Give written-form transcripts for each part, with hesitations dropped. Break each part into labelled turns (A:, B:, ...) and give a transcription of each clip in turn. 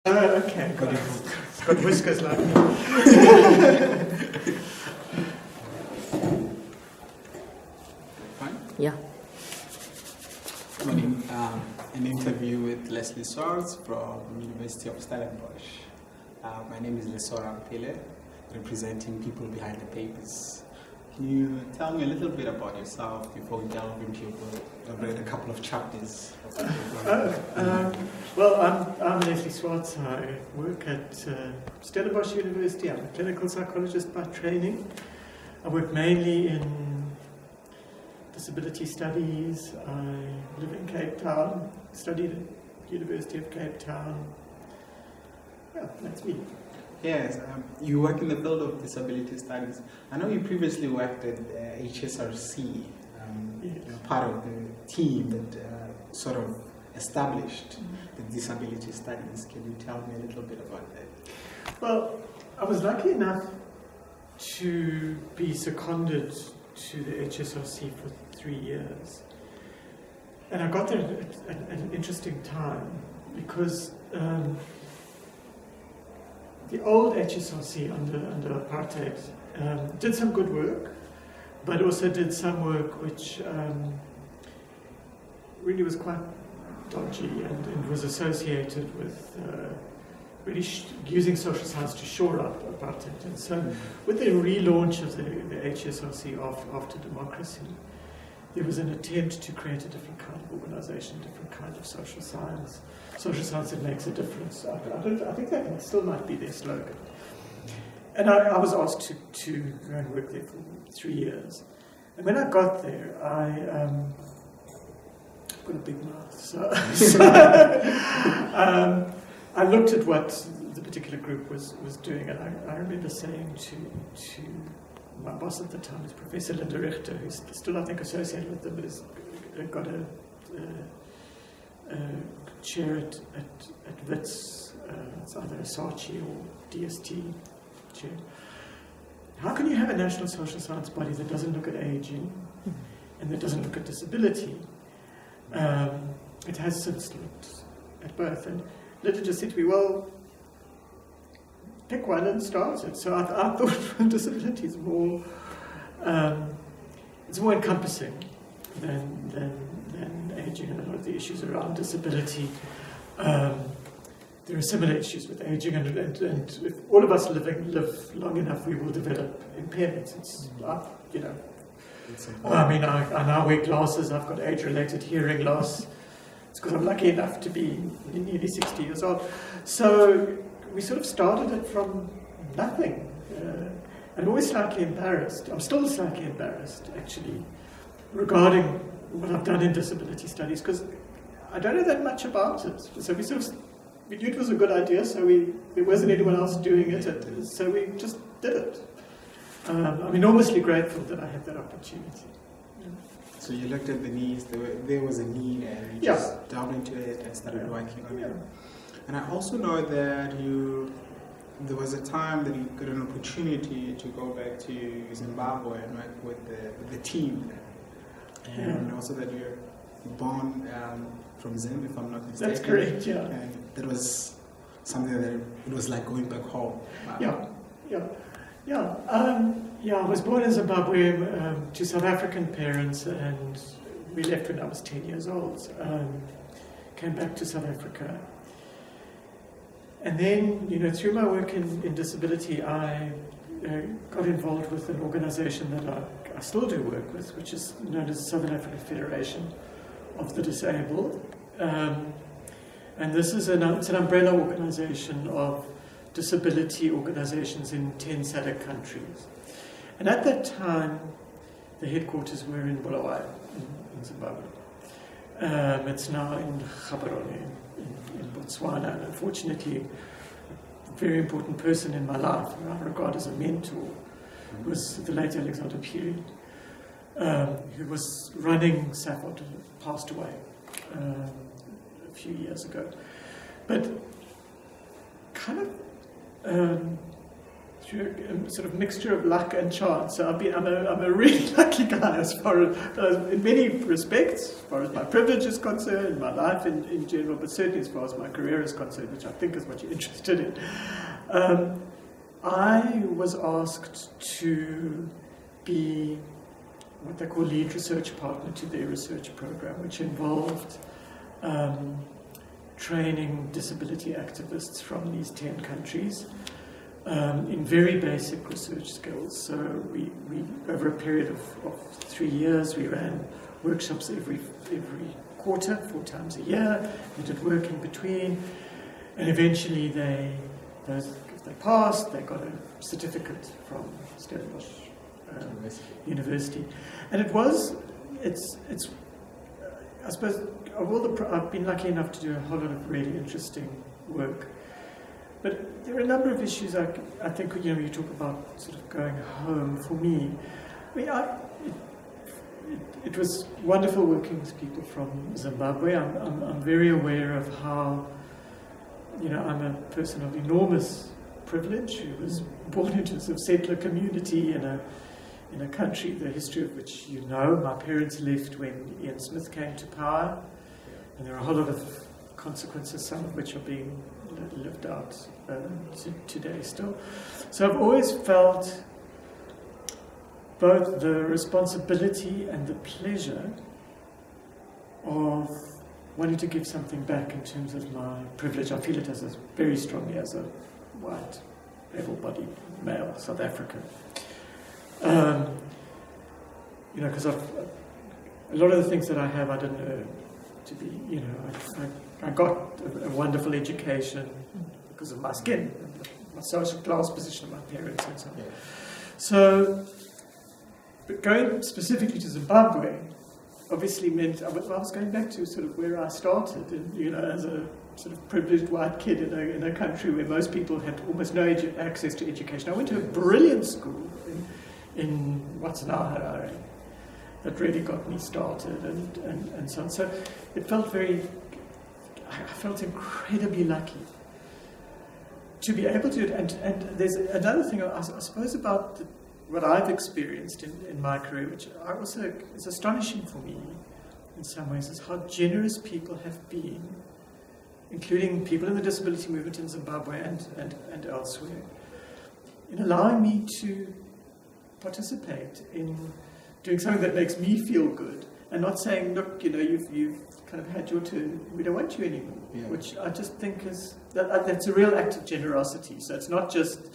A: Okay, got it. It's got whiskers like me.
B: Fine.
C: Yeah.
B: Morning. An interview with Leslie Swartz from University of Stellenbosch. My name is Ramphele, representing people behind the papers. Can you tell me a little bit about yourself before we delve into your book? I've read a couple of chapters.
A: Well, I'm Leslie Swartz. I work at Stellenbosch University. I'm a clinical psychologist by training. I work mainly in disability studies. I live in Cape Town, studied at University of Cape Town. Yeah, that's me.
B: Yes, you work in the field of disability studies. I know you previously worked at HSRC,
A: Yes.
B: you're part of the team that sort of established the disability studies. Can you tell me a little bit about that?
A: Well, I was lucky enough to be seconded to the HSRC for 3 years. And I got there at an interesting time because the old HSRC under apartheid did some good work, but also did some work which really was quite dodgy and was associated with really using social science to shore up apartheid. And so with the relaunch of the HSRC after democracy, there was an attempt to create a different kind of organization, a different kind of social science that makes a difference. I think that still might be their slogan. And I was asked to go and work there for 3 years. And when I got there, I've got a big mouth, so I looked at what the particular group was doing, and I remember saying to my boss at the time, is Professor Linda Richter, who's still, I think, associated with them, but has got a chair at WITS, it's either a SARCHI or DST chair. How can you have a national social science body that doesn't look at aging and that doesn't look at disability? It has since looked at both. And Linda just said to me, well, pick one and start it. So I thought disability is more, it's more encompassing than aging, and a lot of the issues around disability. There are similar issues with aging, and if all of us live long enough, we will develop impairments. It's I mean, I now wear glasses. I've got age-related hearing loss. It's because I'm lucky enough to be nearly 60 years old. So we sort of started it from nothing. I'm always slightly embarrassed. I'm still slightly embarrassed, actually, regarding what I've done in disability studies, because I don't know that much about it. So we knew it was a good idea, so there wasn't anyone else doing it, so we just did it. I'm enormously grateful that I had that opportunity.
B: So you looked at the needs, there was a need, and you just delved into it and started working on it. And I also know that there was a time that you got an opportunity to go back to Zimbabwe and work with the team there. And also that you're born from Zim, if I'm not mistaken.
A: That's correct, yeah.
B: And that was something that it was like going back home.
A: I was born in Zimbabwe to South African parents, and we left when I was 10 years old. Came back to South Africa. And then, through my work in disability, I got involved with an organization that I still do work with, which is known as the Southern African Federation of the Disabled. And this is it's an umbrella organization of disability organizations in 10 SADC countries. And at that time, the headquarters were in Bulawayo, in Zimbabwe. It's now in Gaborone, in Botswana. And unfortunately, a very important person in my life, who I regard as a mentor, was the late Alexander Piri, who was running SAFOD, passed away a few years ago. But kind of sort of mixture of luck and chance. So I'm a really lucky guy as far as in many respects, as far as my privilege is concerned, my life in general, but certainly as far as my career is concerned, which I think is what you're interested in. I was asked to be what they call lead research partner to their research program, which involved training disability activists from these 10 countries in very basic research skills. So we over a period of 3 years, we ran workshops every quarter, 4 times a year. We did work in between, and eventually if they passed, they got a certificate from Stellenbosch University. And it's I suppose of all I've been lucky enough to do a whole lot of really interesting work. But there are a number of issues I think, you talk about sort of going home. For me, I mean, it was wonderful working with people from Zimbabwe. I'm very aware of how, I'm a person of enormous privilege who was born into a sort of settler community in a country, the history of which you know. My parents left when Ian Smith came to power, and there are a whole lot of consequences, some of which are being lived out today still. So I've always felt both the responsibility and the pleasure of wanting to give something back in terms of my privilege. I feel it very strongly as a white, able-bodied male South African. Because a lot of the things that I have, I didn't earn to be, I got a wonderful education because of my skin, my social class position of my parents and so on. Yeah. So, but going specifically to Zimbabwe obviously meant I was going back to sort of where I started, and, as a sort of privileged white kid in a country where most people had almost no access to education. I went to a brilliant school in what's now Harare that really got me started and so on. So it felt I felt incredibly lucky to be able to do it. And there's another thing I suppose about what I've experienced in my career, which I also is astonishing for me in some ways, is how generous people have been, including people in the disability movement in Zimbabwe and elsewhere, in allowing me to participate in doing something that makes me feel good, and not saying, look, you've kind of had your turn, we don't want you anymore, yeah. Which I just think that's a real act of generosity. So it's not just,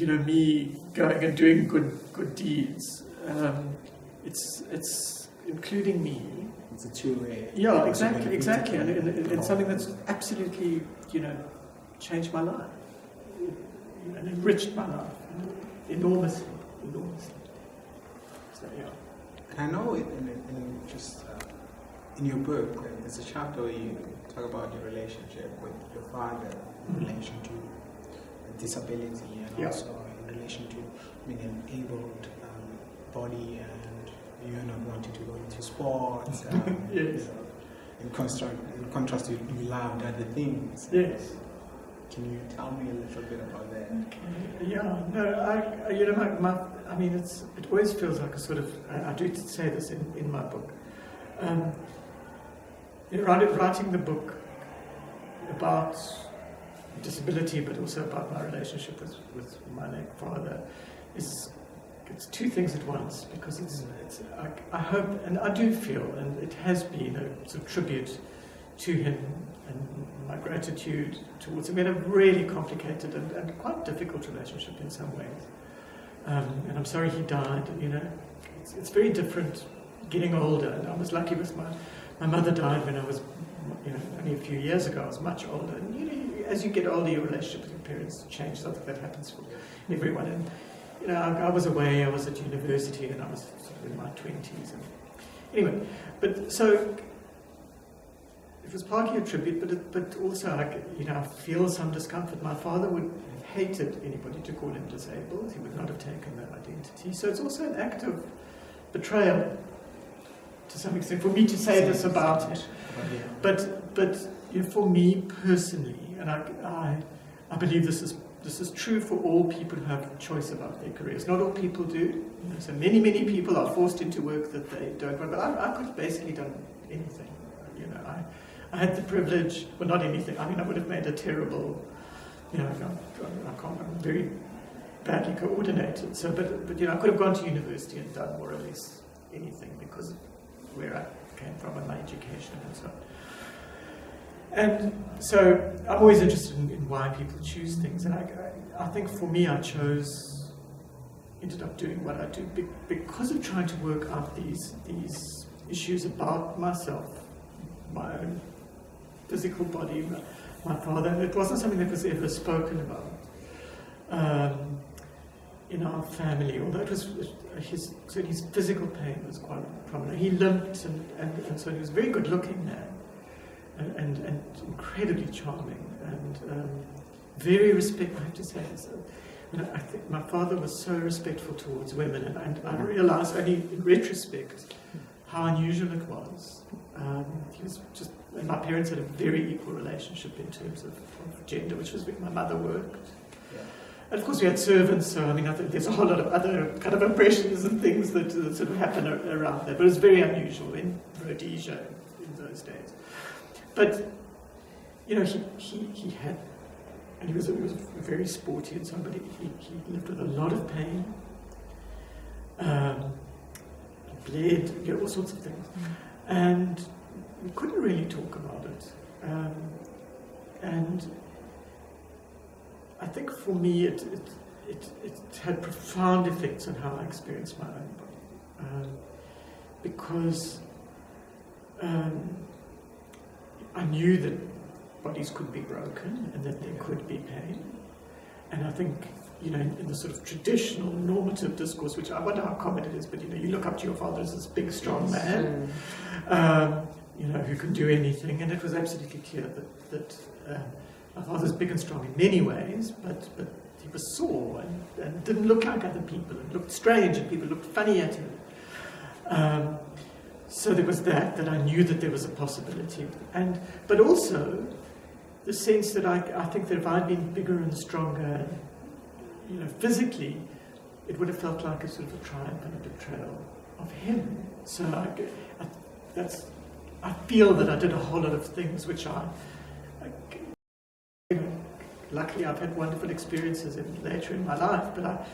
A: me going and doing good deeds. It's including me.
B: It's a two-way.
A: Yeah, exactly, and it's something that's absolutely, changed my life, and enriched my life enormously. So, yeah.
B: And I know in your book, there's a chapter where you talk about your relationship with your father in relation to disability, and also in relation to being an abled body, and you're not wanting to go into sports.
A: Yes.
B: In contrast, you loved other things.
A: Yes.
B: Can you tell me a little bit about that?
A: Okay. Yeah. No. It always feels like a sort of. I do say this in my book. Writing the book about disability, but also about my relationship with my late father, it's two things at once, because I hope, and I do feel, and it has been a sort of tribute to him and my gratitude towards him. We had a really complicated and quite difficult relationship in some ways, and I'm sorry he died. It's very different getting older, and I was lucky with my mother died when I was only a few years ago. I was much older, and as you get older, your relationship with your parents changes. I think that happens for everyone. And I was away. I was at university, and I was sort of in my 20s. And anyway, but so it was partly a tribute, but also I feel some discomfort. My father would have hated anybody to call him disabled. He would not have taken that identity. So it's also an act of betrayal, to some extent, for me to say this about it. But for me personally, and I believe this is this is true for all people who have choice about their careers. Not all people do. You know, so many people are forced into work that they don't want. But I could have basically done anything. You know, I had the privilege, well, not anything. I mean, I would have made a terrible, you know, I'm very badly coordinated. So, but you know, I could have gone to university and done more or less anything because of where I came from and my education and so on. And so I'm always interested in why people choose things. And I think for me, ended up doing what I do because of trying to work out these issues about myself, my own physical body, my father. And it wasn't something that was ever spoken about in our family, although it was his physical pain was quite prominent. He limped, and so he was a very good looking man. And incredibly charming and very respectful. I have to say this. You know, I think my father was so respectful towards women, and I realised only in retrospect how unusual it was. He was just, and my parents had a very equal relationship in terms of gender, which was where my mother worked. Yeah. And of course, we had servants, so I mean, I think there's a whole lot of other kind of impressions and things that sort of happen around there. But it was very unusual in Rhodesia in those days. But, you know, he had, and he was very sporty and so on, but he lived with a lot of pain, bled, you know, all sorts of things. And we couldn't really talk about it. And I think for me it had profound effects on how I experienced my own body. Because I knew that bodies could be broken and that there could be pain. And I think, you know, in the sort of traditional normative discourse, which I wonder how common it is, but, you know, you look up to your father as this big, strong man, you know, who can do anything. And it was absolutely clear that my father's big and strong in many ways, but he was sore and didn't look like other people and looked strange and people looked funny at him. So there was that I knew that there was a possibility. But also the sense that I think that if I'd been bigger and stronger, you know, physically, it would have felt like a sort of a triumph and a betrayal of him. So I feel that I did a whole lot of things which luckily I've had wonderful experiences later in my life, but I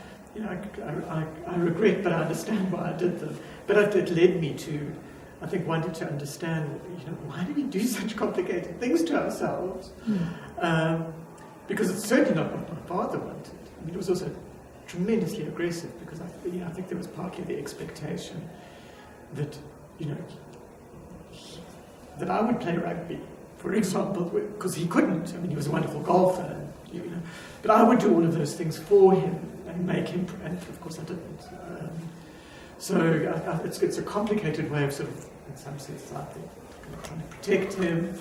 A: regret, but I understand why I did them. But it led me to, I think, wanting to understand, you know, why do we do such complicated things to ourselves? Because it's certainly not what my father wanted. I mean, it was also tremendously aggressive because I think there was partly the expectation that, you know, that I would play rugby, for example, because he couldn't. I mean, he was a wonderful golfer, you know, but I would do all of those things for him and make him, and of course I didn't. So it's a complicated way of sort of, in some sense, I think, trying to protect him,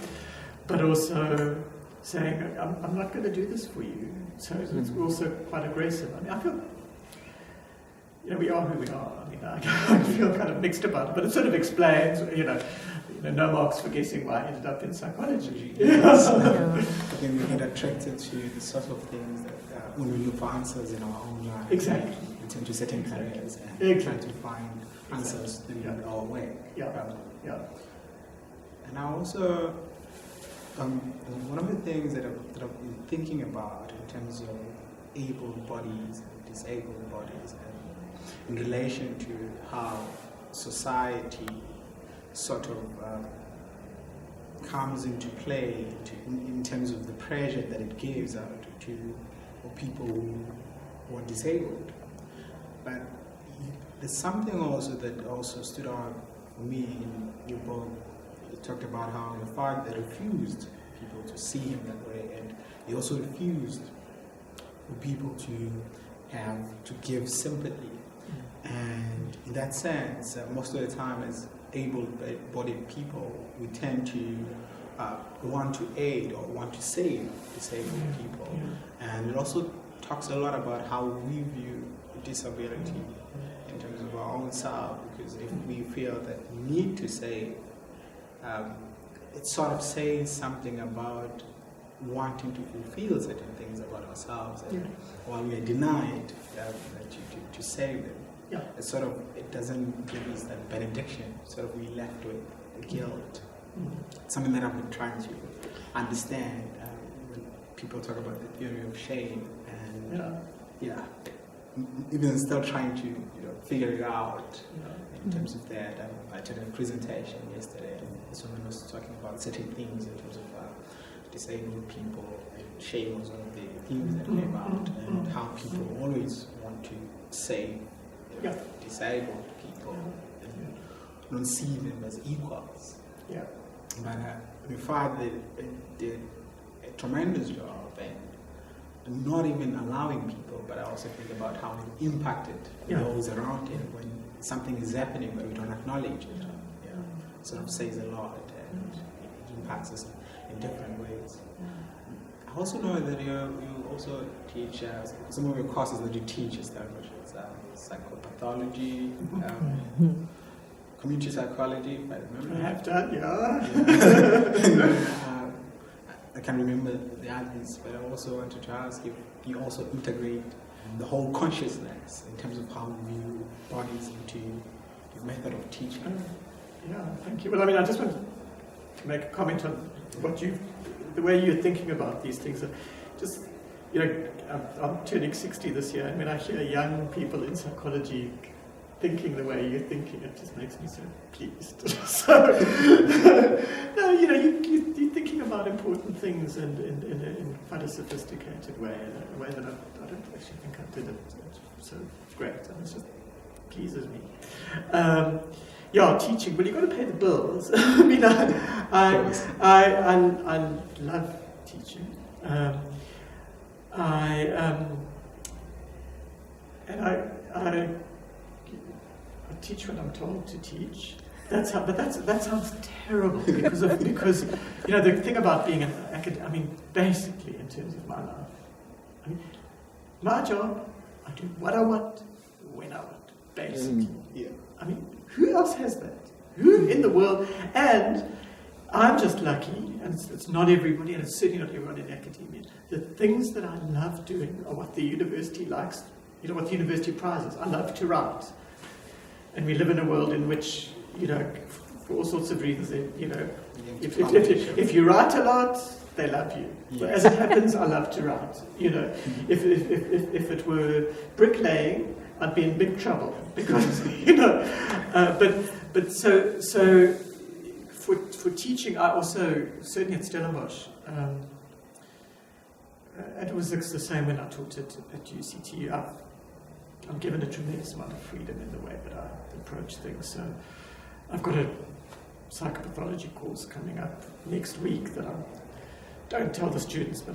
A: but also saying, I'm not going to do this for you. So it's also quite aggressive. I mean, I feel, you know, we are who we are. I mean, I feel kind of mixed about it, but it sort of explains, you know, no marks for guessing why I ended up in psychology.
B: I think we get attracted to the sort of things that when we look for answers in our own life.
A: Exactly.
B: In terms of certain careers and trying to find answers through our way.
A: Yeah.
B: And I also, one of the things that I've been thinking about in terms of able bodies and disabled bodies, and in relation to how society sort of comes into play in terms of the pressure that it gives out to people who are disabled. But there's something also that also stood out for me in your book. You talked about how your father refused people to see him that way, and he also refused for people to give sympathy. And in that sense, most of the time as able-bodied people, we tend to want to aid or want to save disabled people. And it also talks a lot about how we view disability in terms of our own self, because if we feel that we need to save, it sort of says something about wanting to fulfill certain things about ourselves, and while we are denied to save them, it doesn't give us that benediction. Sort of we left with the guilt. Something that I've been trying to understand when people talk about the theory of shame, and even still trying to figure it out in terms of that. I attended a presentation yesterday, and someone was talking about certain things in terms of disabled people, and shame was one of the themes that came out, and how people always want to save disabled people and don't see them as equals. But my father did a tremendous job, and not even allowing people, but I also think about how it impacted those around him when something is happening but we don't acknowledge it. Sort of says a lot, and it impacts us in different ways. I also know that you also teach some of your courses that you teach is psychopathology, community psychology, if I remember.
A: I have done,
B: I can't remember the others, but I also wanted to ask if you also integrate the whole consciousness in terms of how you view bodies into your method of teaching.
A: Thank you. Well, I mean, I just want to make a comment on the way you're thinking about these things. Just, I'm turning 60 this year, and when I hear young people in psychology thinking the way you're thinking, it just makes me so pleased. So, no, you're thinking about important things in quite a sophisticated way, in a way that I don't actually think I did it so great, and it just pleases me. Teaching. Well, you've got to pay the bills. I mean, I love teaching. I teach when I'm told to teach. That sounds terrible because the thing about being an academic. I mean, basically, in terms of my life, I mean, my job, I do what I want, when I want, basically. I mean, who else has that? Who in the world? And I'm just lucky, and it's not everybody, and it's certainly not everyone in academia. The things that I love doing are what the university likes. What the university prizes. I love to write. And we live in a world in which, for all sorts of reasons, if you write a lot, they love you. But as it happens, I love to write. If it were bricklaying, I'd be in big trouble because, but so for teaching, I also, certainly at Stellenbosch, and it was the same when I taught at UCT. I'm given a tremendous amount of freedom in the way that I approach things. So I've got a psychopathology course coming up next week that I don't tell the students, but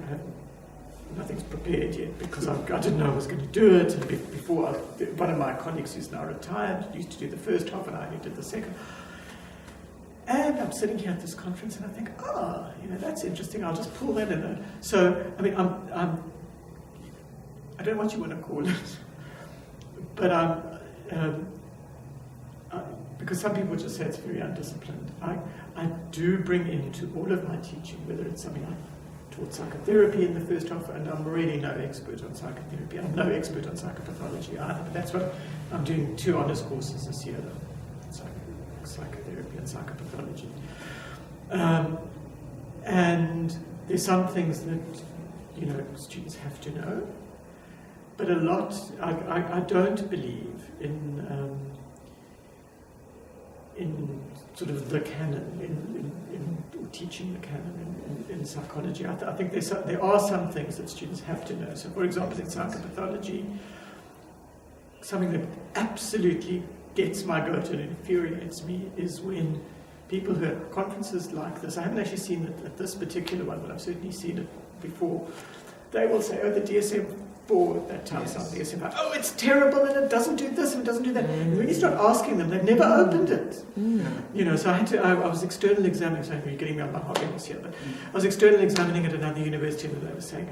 A: nothing's prepared yet because I didn't know I was going to do it. And before, one of my colleagues who's now retired used to do the first half and I only did the second. And I'm sitting here at this conference and I think, that's interesting. I'll just pull that in. So, I mean, I don't know what you want to call it. But because some people just say it's very undisciplined, I do bring into all of my teaching, whether it's something I taught psychotherapy in the first half, and I'm really no expert on psychotherapy. I'm no expert on psychopathology either, but that's what I'm doing 2 honors courses this year, psychotherapy and psychopathology. And there's some things that students have to know. But a lot, I don't believe in sort of the canon, in teaching the canon in psychology. I think there are some things that students have to know. So, for example, in psychopathology, something that absolutely gets my goat and infuriates me is when people who have conferences like this, I haven't actually seen it at this particular one, but I've certainly seen it before, they will say, the DSM-4 that tells us the DSM-5, it's terrible and it doesn't do this and it doesn't do that. And when you start asking them, they've never opened it. So I was external examining, sorry, you're getting me on my hobbies here, but I was external examining at another university and they were saying,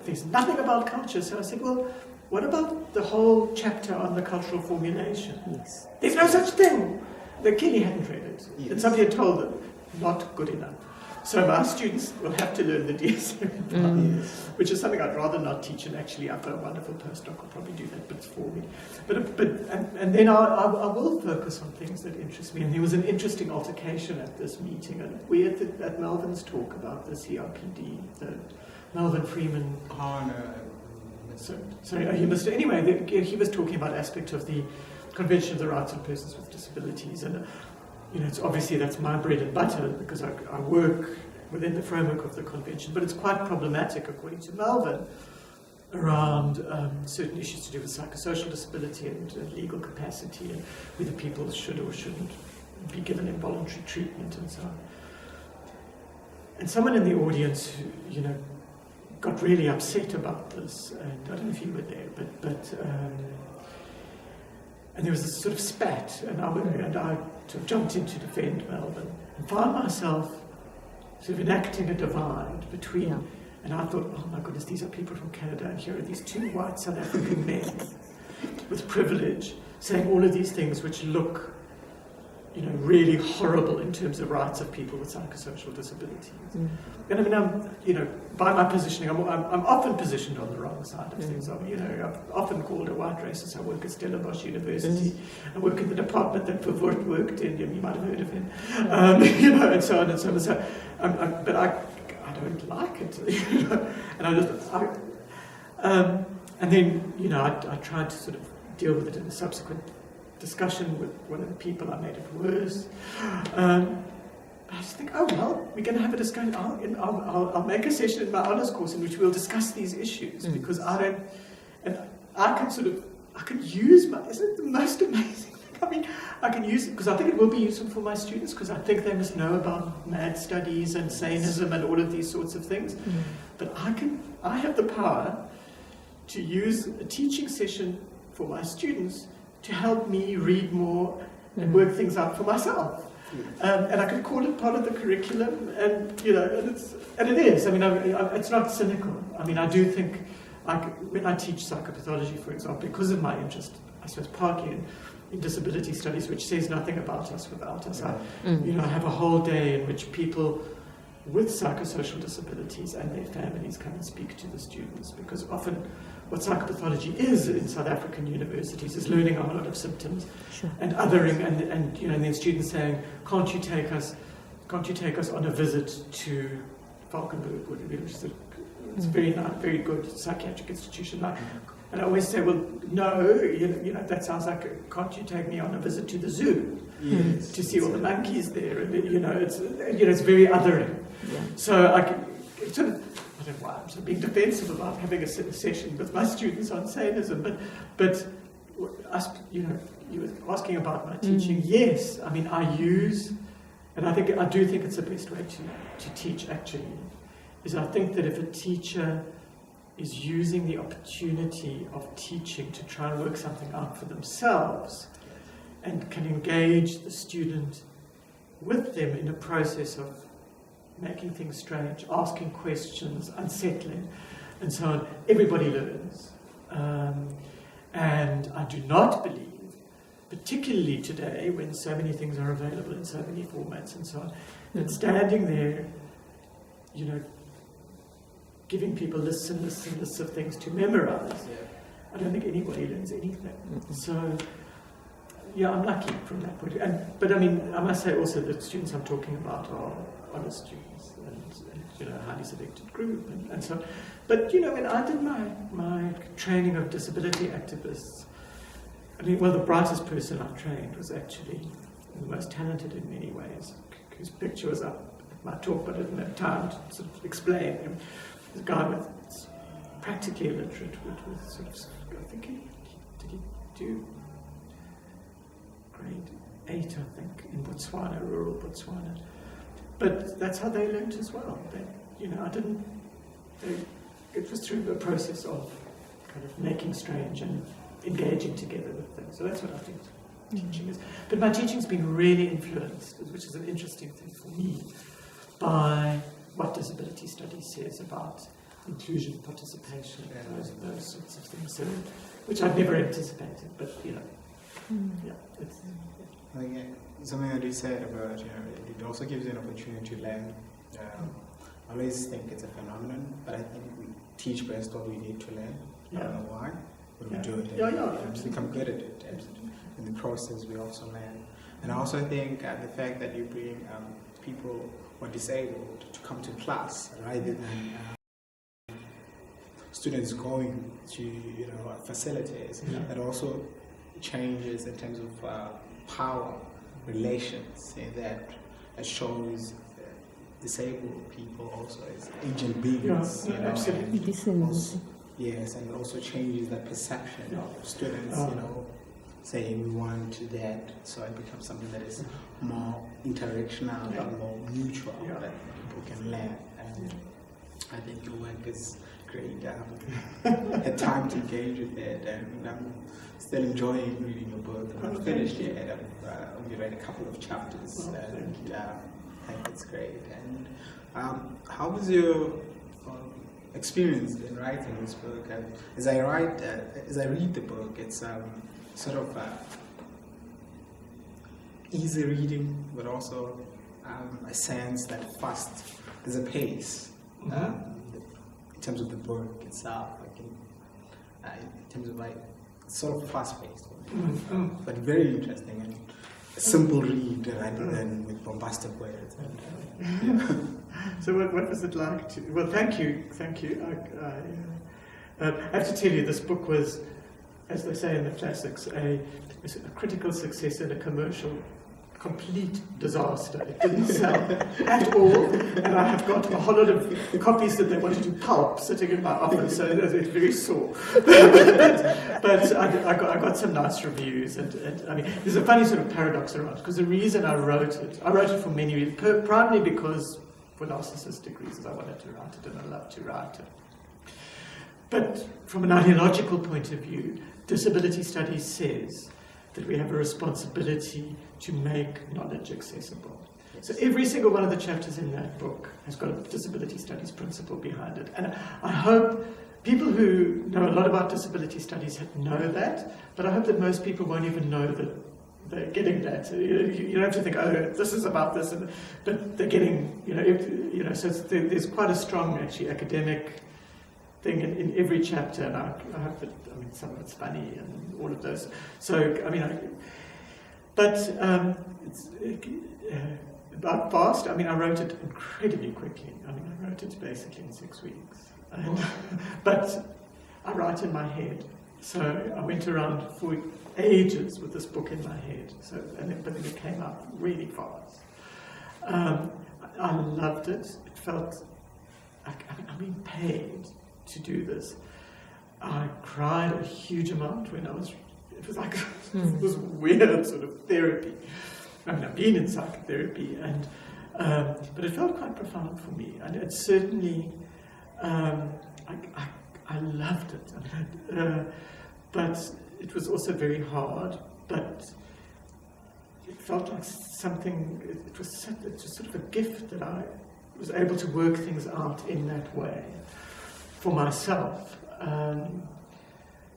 A: there's nothing about culture. So I said, well, what about the whole chapter on the cultural formulation?
C: Yes.
A: There's no such thing. The Kelly hadn't read it. And somebody had told them, not good enough. So my students will have to learn the DSM part, which is something I'd rather not teach, and actually I've got a wonderful postdoc who'll probably do that bits for me. And then I will focus on things that interest me. And there was an interesting altercation at this meeting, and we at Melvin's talk about the CRPD, the Melvin Freeman.
B: Oh, no.
A: Sorry, you missed it. Anyway, he was talking about aspects of the Convention of the Rights of Persons with Disabilities, and it's obviously that's my bread and butter because I work within the framework of the convention, but it's quite problematic, according to Melvin, around certain issues to do with psychosocial disability and legal capacity, and whether people should or shouldn't be given involuntary treatment and so on. And someone in the audience who, got really upset about this, and I don't know if you were there, and there was this sort of spat, and I sort of jumped in to defend Melvin, and found myself sort of enacting a divide between, and I thought, oh my goodness, these are people from Canada, and here are these two white South African men with privilege saying all of these things which look, really horrible in terms of rights of people with psychosocial disabilities. And I mean, by my positioning, I'm often positioned on the wrong side of things. I've often called a white racist. I work at Stellenbosch University. I work in the department that Verwoerd worked in. You might have heard of him. And so on and so on. So, but I don't like it. And then, I tried to sort of deal with it in a subsequent discussion with one of the people. I made it worse. I just think, we're going to have a discussion. I'll make a session in my honours course in which we'll discuss these issues, because I can use isn't it the most amazing thing? I mean, I can use it because I think it will be useful for my students, because I think they must know about MAD studies and saneism and all of these sorts of things. But I have the power to use a teaching session for my students to help me read more and work things out for myself. And I can call it part of the curriculum, and and it is. I mean, it's not cynical. I mean, I do think, when I teach psychopathology, for example, because of my interest, I suppose partly in disability studies, which says nothing about us without us. I have a whole day in which people with psychosocial disabilities and their families come and speak to the students, because often what psychopathology is in South African universities is learning a whole lot of symptoms and othering, and then students saying, can't you take us on a visit to Valkenburg, which is it's a very good psychiatric institution. And I always say, well, no, that sounds like, can't you take me on a visit to the zoo to see all the monkeys there? And it's very othering. So I don't know why I'm sort of being defensive about having a session with my students on saneism, but you were asking about my teaching. Yes, I mean, I use, and I do think it's the best way to teach, actually, is I think that if a teacher is using the opportunity of teaching to try and work something out for themselves, and can engage the student with them in a process of making things strange, asking questions, unsettling, and so on, everybody learns. And I do not believe, particularly today when so many things are available in so many formats and so on, that standing there, giving people lists and lists and lists of things to memorize, I don't think anybody learns anything. So, I'm lucky from that point of view. But I mean, I must say also that students I'm talking about are honest students and a highly selected group and so on. But when I did my training of disability activists, I mean, the brightest person I trained was actually the most talented in many ways, whose picture was up at my talk, but I didn't have time to sort of explain him. The guy with practically illiterate, with sort of, I think did he do grade 8, I think, in Botswana, rural Botswana. But that's how they learned as well. It was through a process of kind of making strange and engaging together with things. So that's what I think teaching is. But my teaching's been really influenced, which is an interesting thing for me, by what disability studies says about inclusion, participation, those sorts of things, so, which I've never anticipated, but it's...
B: Something that you said about, it also gives you an opportunity to learn I always think it's a phenomenon, but I think we teach best what we need to learn. I don't know why, but we do it. And become good at it. And in the process, we also learn. And I also think the fact that you bring people who are disabled to come to class rather than students going to facilities, that also changes in terms of power relations, that shows disabled people also as agent beings.
A: Absolutely.
B: Also, yes, and it also changes the perception of students. Saying we want that, so it becomes something that is more interactional and more mutual that people can learn. And I think your work is great. Had time to engage with it, and I'm still enjoying reading your book. I'm not finished yet. I've only read a couple of chapters, and I think it's great. And how was your experience in writing this book? As I read the book, it's sort of easy reading, but also a sense that there's a pace in terms of the book itself. In terms of sort of fast-paced, but very interesting and a simple read rather than with bombastic words.
A: So what was it like to? Well, thank you. I have to tell you, this book was, as they say in the classics, a critical success and a commercial complete disaster. It didn't sell at all, and I have got a whole lot of copies that they wanted to pulp sitting in my office, so it's very sore. but I got some nice reviews, and I mean, there's a funny sort of paradox around it, because the reason I wrote it for many reasons, primarily because for narcissistic reasons I wanted to write it and I love to write it. But from an ideological point of view, disability studies says that we have a responsibility to make knowledge accessible. So every single one of the chapters in that book has got a disability studies principle behind it. And I hope people who know a lot about disability studies know that, but I hope that most people won't even know that they're getting that. You don't have to think, oh, this is about this, but they're getting, so there's quite a strong, actually, academic thing in every chapter, and I hope that, some of it's funny and all of those. So, about fast, I wrote it incredibly quickly. I wrote it basically in 6 weeks. But I write in my head. So I went around for ages with this book in my head. But then it came out really fast. I loved it. It felt like I'm being paid to do this. I cried a huge amount when it was like this weird sort of therapy. I've been in psychotherapy, but it felt quite profound for me, and it certainly, I loved it. But it was also very hard. But it felt like something. It was sort of a gift that I was able to work things out in that way for myself.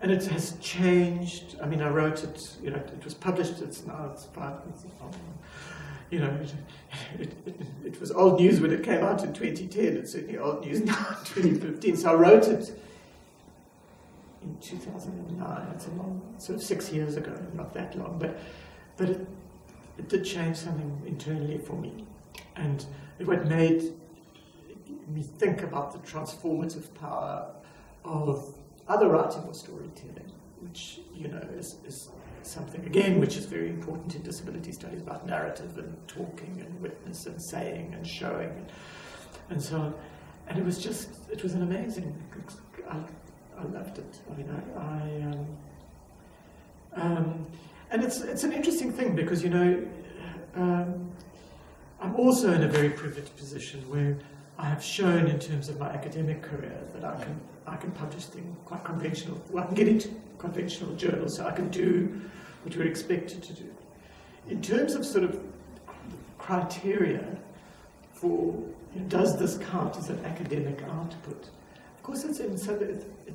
A: And it has changed. I wrote it, it was published, it's 5 years old. It was old news when it came out in 2010, it's certainly old news now in 2015. So I wrote it in 2009, it's a long, sort of 6 years ago, not that long, but it did change something internally for me. And what made me think about the transformative power of other writing or storytelling, which is something again which is very important in disability studies, about narrative and talking and witness and saying and showing and so on. And it was an amazing. I loved it. And it's an interesting thing because I'm also in a very privileged position where I have shown in terms of my academic career that I can publish things quite conventional. Well, I can get into conventional journals, so I can do what we're expected to do. In terms of sort of criteria for does this count as an academic output? Of course, it's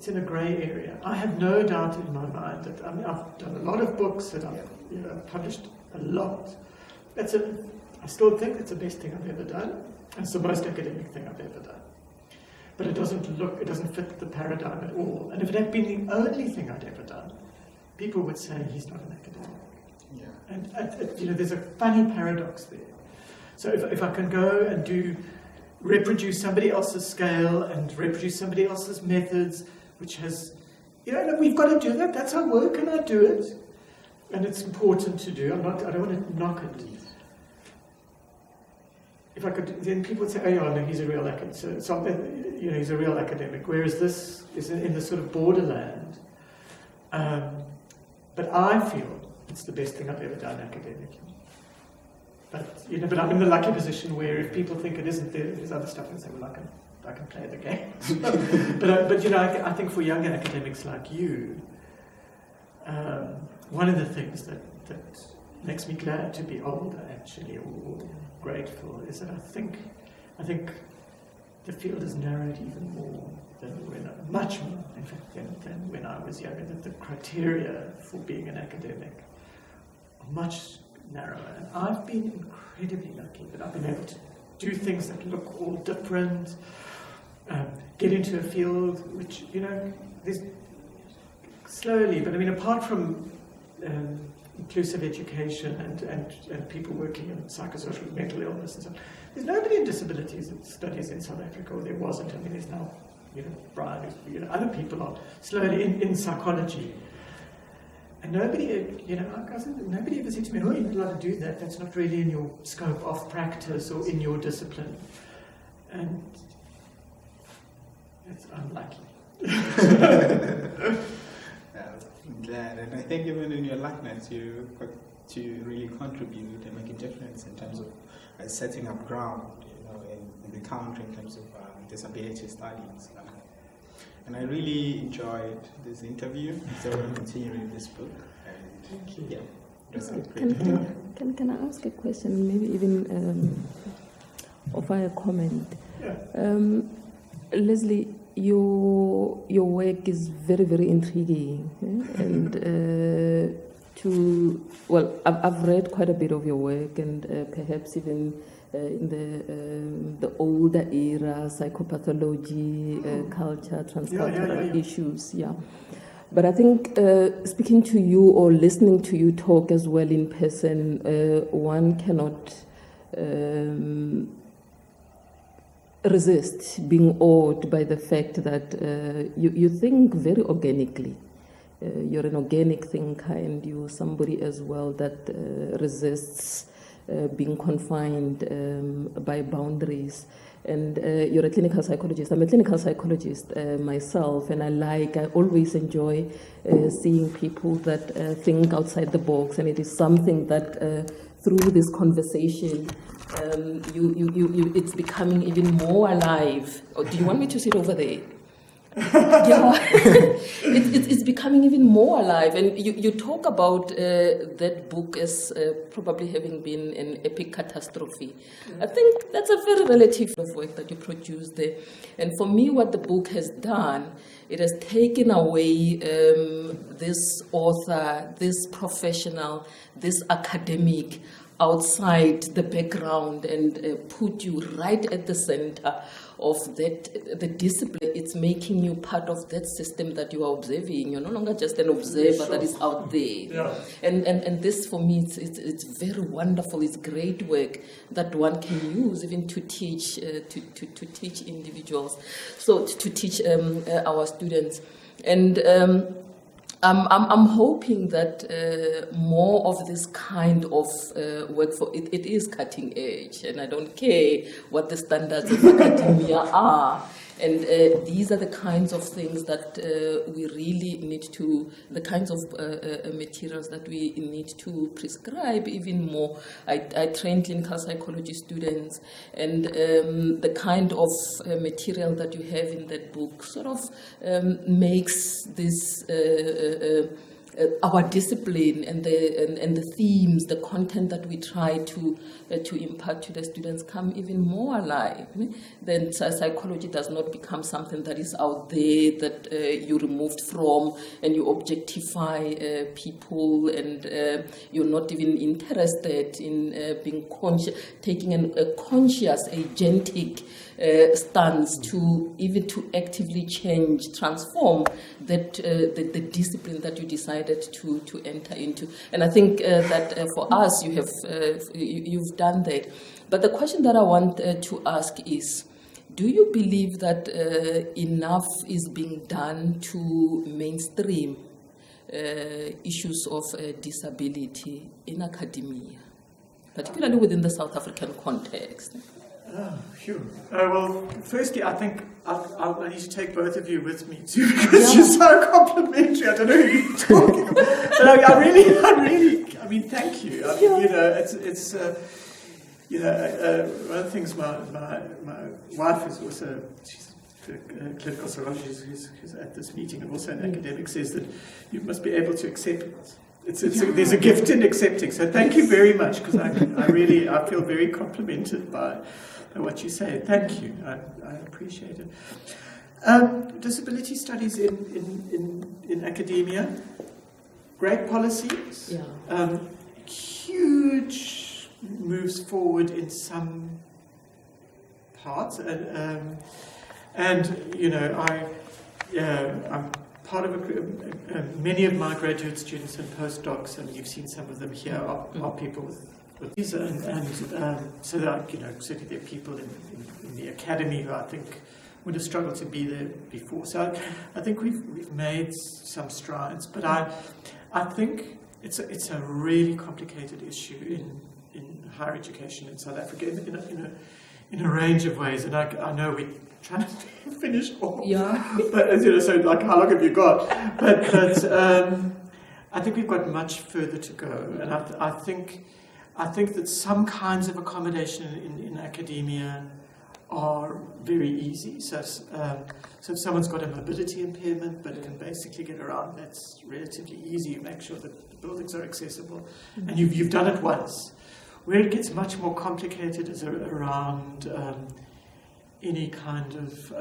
A: in a grey area. I have no doubt in my mind that I've done a lot of books and I've published a lot. I still think it's the best thing I've ever done. It's the most academic thing I've ever done. But it doesn't fit the paradigm at all. And if it had been the only thing I'd ever done, people would say he's not an academic.
B: Yeah.
A: And there's a funny paradox there. So if I can go and reproduce somebody else's scale and reproduce somebody else's methods, which has, we've got to do that. That's our work, and I do it. And it's important to do. I don't want to knock it. If I could, then people would say, "Oh, yeah, no, he's a real academic." So he's a real academic. Whereas this is in the sort of borderland. But I feel it's the best thing I've ever done academically. But I'm in the lucky position where if people think it isn't, there's other stuff and say, "Well, I can play the game." but I think for younger academics like you, one of the things that makes me glad to be older, actually, or grateful, is that I think the field has narrowed even more much more, in fact, than when I was younger. That the criteria for being an academic are much narrower. And I've been incredibly lucky that I've been able to do things that look all different, get into a field which, there's slowly, but apart from inclusive education and people working in psychosocial mental illness and so on, there's nobody in disabilities that studies in South Africa, or there wasn't. There's now, Brian, other people are slowly in psychology. And nobody, nobody ever said to me, "Oh, you're not allowed to do that. That's not really in your scope of practice or in your discipline." And it's unlucky.
B: I'm glad, and I think even in your likeness, you got to really contribute and make a difference in terms of setting up ground, in the country in terms of disability studies. And I really enjoyed this interview, so I'm going to continue reading this book.
A: Thank you.
B: Yeah, it was great.
C: Can I ask a question, maybe even offer a comment?
A: Yeah.
C: Leslie, your work is very, very intriguing, and I've read quite a bit of your work, and perhaps even in the older era, psychopathology, culture, transcultural issues, But I think speaking to you or listening to you talk as well in person, one cannot resist being awed by the fact that you think very organically. You're an organic thinker, and you're somebody as well that resists being confined by boundaries. And you're a clinical psychologist. I'm a clinical psychologist myself, and I always enjoy seeing people that think outside the box, and it is something that through this conversation, it's becoming even more alive. Oh, do you want me to sit over there? Yeah, it's becoming even more alive, and you talk about that book as probably having been an epic catastrophe. I think that's a very relative of work that you produced there, and for me, what the book has done, it has taken away this author, this professional, this academic outside the background, and put you right at the center of the discipline. It's making you part of that system that you are observing. You're no longer just an observer that is out there.
A: Yeah.
C: And this, for me, it's very wonderful. It's great work that one can use even to teach to teach individuals, so to teach our students. And I'm hoping that more of this kind of work, it is cutting edge, and I don't care what the standards of academia are. And these are the kinds of things that we really need to, the kinds of materials that we need to prescribe even more. I train clinical psychology students, and the kind of material that you have in that book sort of makes this our discipline and the themes, the content that we try to impart to the students come even more alive. Then psychology does not become something that is out there that you removed from and you objectify people, and you're not even interested in being conscious, taking a conscious, agentic stance to actively change, transform that the discipline that you decided to enter into. And I think that for us, you've done that. But the question that I want to ask is, do you believe that enough is being done to mainstream issues of disability in academia, particularly within the South African context?
A: Oh, sure. Well, firstly, I think I need to take both of you with me too, because you're so complimentary. I don't know who you're talking about. But I mean, thank you. I mean, it's one of the things my wife is also, she's a clinical psychologist who's at this meeting and also an academic, says that you must be able to accept it. There's a gift in accepting. So thank you very much, because I feel very complimented by what you say. Thank you. I appreciate it. Disability studies in academia, great policies, huge moves forward in some parts, and I'm part of many of my graduate students and postdocs, and you've seen some of them here, are people with visa, and so that, certainly there are people in the academy who I think would have struggled to be there before. So I think we've made some strides, but I think it's a really complicated issue in higher education in South Africa in a range of ways, and I know we're trying to finish off. Yeah. But so like, how long have you got? But I think we've got much further to go, and I think that some kinds of accommodation in academia are very easy. So if someone's got a mobility impairment but can basically get around, that's relatively easy. You make sure that the buildings are accessible, and you've done it once. Where it gets much more complicated is around any kind of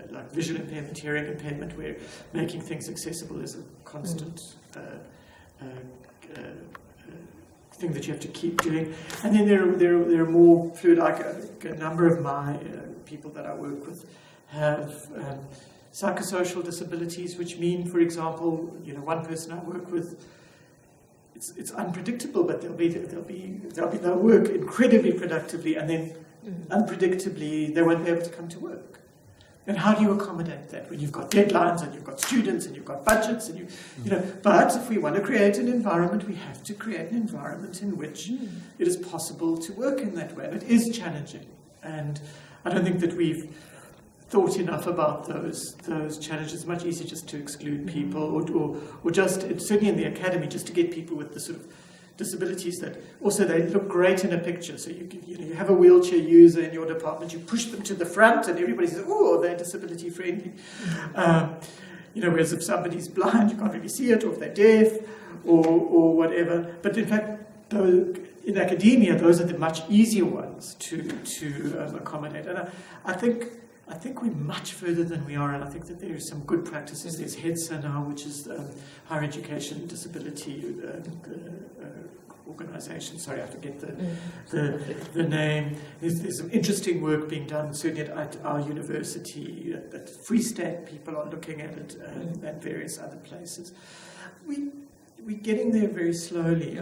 A: like visual impairment, hearing impairment, where making things accessible is a constant thing that you have to keep doing. And then there are more fluid. Like a number of my people that I work with have psychosocial disabilities, which mean, for example, one person I work with, it's unpredictable, but they'll work incredibly productively, and then unpredictably they won't be able to come to work. And how do you accommodate that when you've got deadlines and you've got students and you've got budgets and But if we want to create an environment, we have to create an environment in which it is possible to work in that way. And it is challenging, and I don't think that we've thought enough about those challenges. It's much easier just to exclude people, or just, certainly in the academy, just to get people with the sort of disabilities that also they look great in a picture. So you have a wheelchair user in your department, you push them to the front, and everybody says, "Oh, they're disability friendly." Whereas if somebody's blind, you can't really see it, or if they're deaf, or whatever. But in fact, in academia, those are the much easier ones to accommodate. And I think we're much further than we are, and I think that there are some good practices. There's HEDSA now, which is Higher Education Disability Organisation. Sorry, I forget the name. There's some interesting work being done, certainly at our university. At Free State, people are looking at it, and various other places. We're getting there very slowly.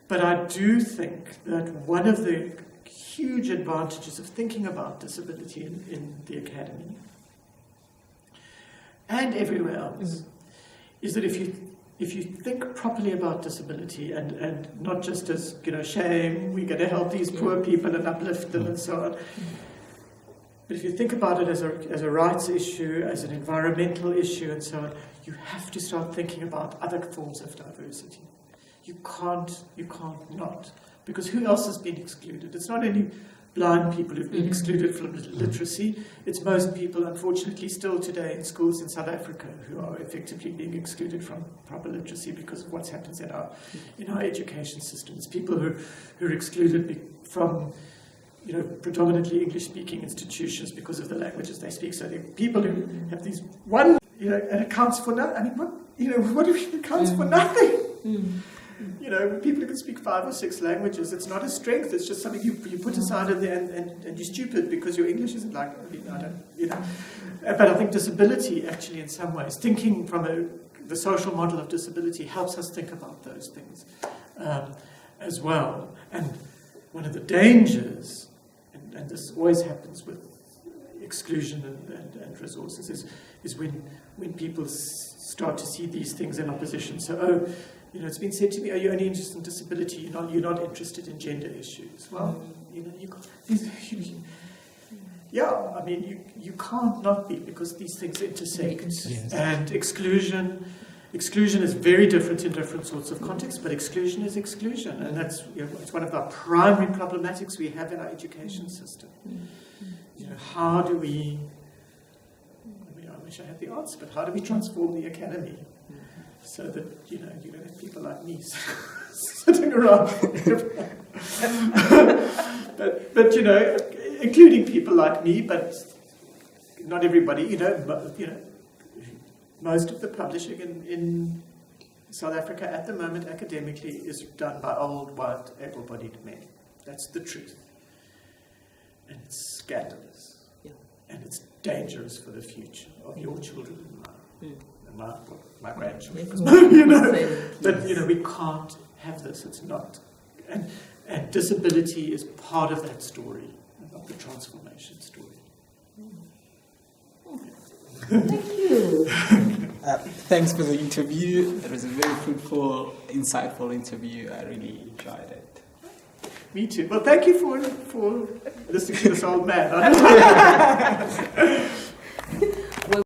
A: But I do think that one of the huge advantages of thinking about disability in the academy and everywhere else is that if you think properly about disability and not just as shame, we're going to help these poor people and uplift them and so on, but if you think about it as a rights issue, as an environmental issue and so on, you have to start thinking about other forms of diversity. You can't not. Because who else has been excluded? It's not only blind people who've been excluded from literacy. It's most people, unfortunately, still today in schools in South Africa who are effectively being excluded from proper literacy because of what's happened in our education system. It's people who are excluded from predominantly English-speaking institutions because of the languages they speak. So the people who have these and accounts for nothing. I mean, what if it accounts for nothing? People who can speak 5 or 6 languages, it's not a strength, it's just something you put aside and you're stupid because your English isn't like, But I think disability actually in some ways, thinking from the social model of disability helps us think about those things as well. And one of the dangers, and this always happens with exclusion and resources, is when people start to see these things in opposition. So, it's been said to me, are you only interested in disability? You're not interested in gender issues. Well, you can't not be, because these things intersect.
C: Yes.
A: And exclusion is very different in different sorts of contexts, but exclusion is exclusion, and that's it's one of our primary problematics we have in our education system. How do we? I wish I had the answer, but how do we transform the academy so that you don't have people like me sitting around? but including people like me, but not everybody. Most of the publishing in South Africa at the moment, academically, is done by old, white, able-bodied men. That's the truth. And it's scandalous.
C: Yeah.
A: And it's dangerous for the future of your children and mine. And my grandchildren. But, we can't have this. It's not. And disability is part of that story, of the transformation story.
C: Thank you.
B: Thanks for the interview. It was a very fruitful, insightful interview. I really enjoyed it.
A: Me too. Well, thank you for listening to this old man.